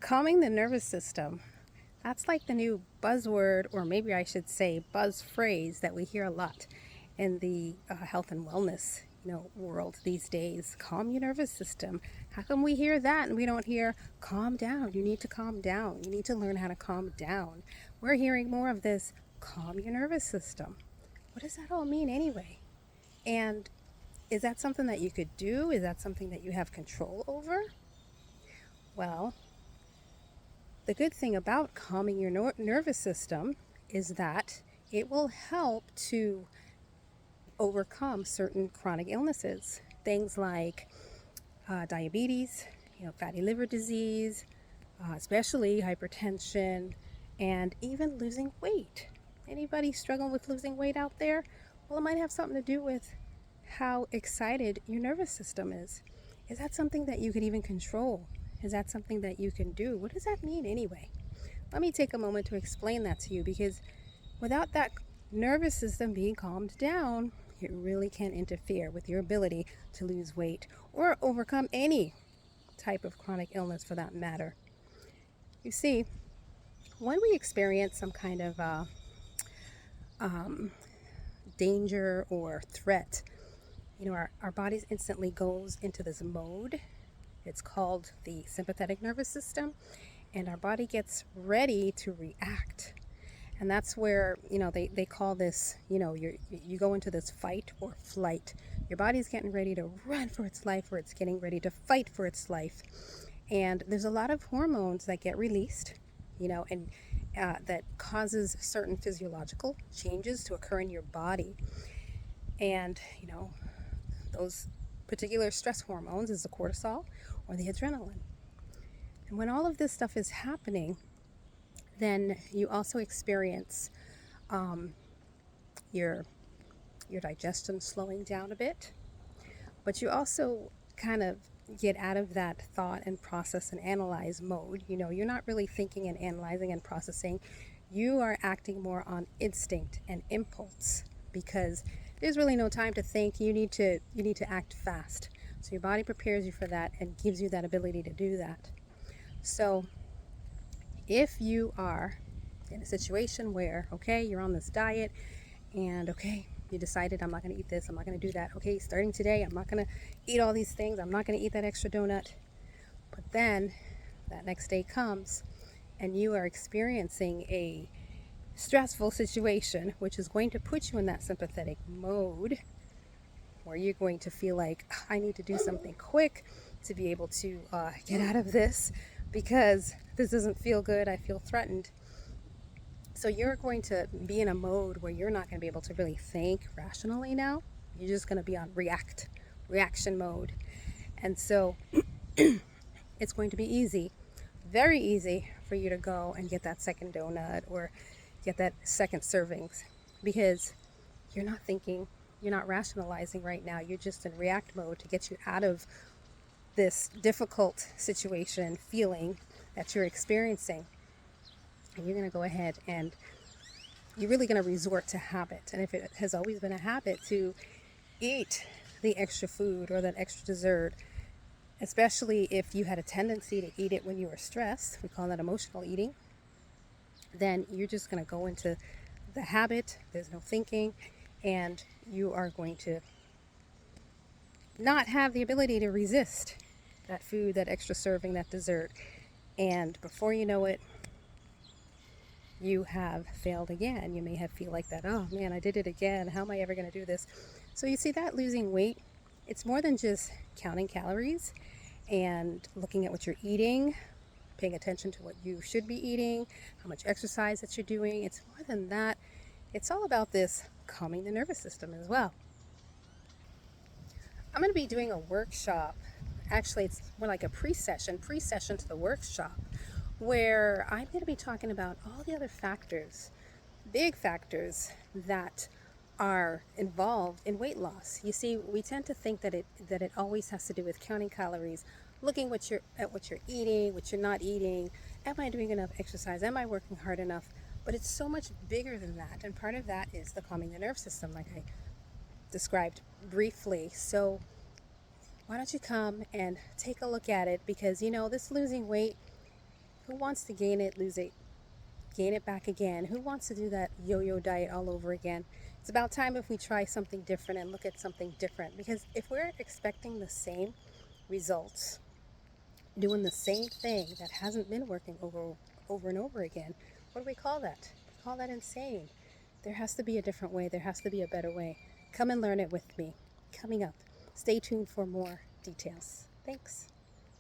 Calming the nervous system. That's like the new buzzword, or maybe I should say buzz phrase that we hear a lot in the health and wellness, world these days. Calm your nervous system. How come we hear that and we don't hear calm down? You need to calm down. You need to learn how to calm down. We're hearing more of this calm your nervous system. What does that all mean anyway? And is that something that you could do? Is that something that you have control over? Well, the good thing about calming your nervous system is that it will help to overcome certain chronic illnesses. Things like diabetes, fatty liver disease, especially hypertension, and even losing weight. Anybody struggling with losing weight out there? Well, it might have something to do with how excited your nervous system is. Is that something that you could even control? Is that something that you can do? What does that mean anyway? Let me take a moment to explain that to you, because without that nervous system being calmed down, it really can interfere with your ability to lose weight or overcome any type of chronic illness for that matter. You see, when we experience some kind of danger or threat, our bodies instantly goes into this mode. It's called the sympathetic nervous system, and our body gets ready to react. And that's where, they call this, you go into this fight or flight. Your body's getting ready to run for its life, or it's getting ready to fight for its life. And there's a lot of hormones that get released, and that causes certain physiological changes to occur in your body. And, those particular stress hormones is the cortisol or the adrenaline. And when all of this stuff is happening, then you also experience your digestion slowing down a bit, but you also kind of get out of that thought and process and analyze mode. You're not really thinking and analyzing and processing. You are acting more on instinct and impulse, because there's really no time to think. You need to act fast. So your body prepares you for that and gives you that ability to do that. So if you are in a situation where, okay, you're on this diet, and okay, you decided, I'm not going to eat this, I'm not going to do that. Okay, starting today, I'm not going to eat all these things, I'm not going to eat that extra donut. But then that next day comes and you are experiencing a stressful situation, which is going to put you in that sympathetic mode, where you're going to feel like, I need to do something quick to be able to get out of this, because this doesn't feel good, I feel threatened. So you're going to be in a mode where you're not going to be able to really think rationally now. You're just going to be on reaction mode. And so it's going to be easy, very easy, for you to go and get that second donut or get that second servings, because you're not thinking, you're not rationalizing right now. You're just in react mode to get you out of this difficult situation, feeling that you're experiencing. And you're going to go ahead and you're really going to resort to habit. And if it has always been a habit to eat the extra food or that extra dessert, especially if you had a tendency to eat it when you were stressed, we call that emotional eating, then you're just going to go into the habit. There's no thinking, and you are going to not have the ability to resist that food, that extra serving, that dessert. And before you know it, you have failed again. You may have feel like that, oh man, I did it again. How am I ever going to do this? So you see that losing weight, it's more than just counting calories and looking at what you're eating, paying attention to what you should be eating, how much exercise that you're doing. It's more than that. It's all about this calming the nervous system as well. I'm going to be doing a workshop. Actually, it's more like a pre-session to the workshop, where I'm going to be talking about all the other factors, big factors that are involved in weight loss. You see, we tend to think that it always has to do with counting calories, looking at what you're eating, what you're not eating. Am I doing enough exercise? Am I working hard enough? But it's so much bigger than that, and part of that is the calming the nerve system, like I described briefly. So why don't you come and take a look at it? Because this losing weight, Who wants to gain it, lose it, gain it back again? Who wants to do that yo-yo diet all over again? It's about time if we try something different and look at something different, because if we're expecting the same results, doing the same thing that hasn't been working over and over again, what do we call that? We call that insane. There has to be a different way. There has to be a better way. Come and learn it with me. Coming up. Stay tuned for more details. Thanks.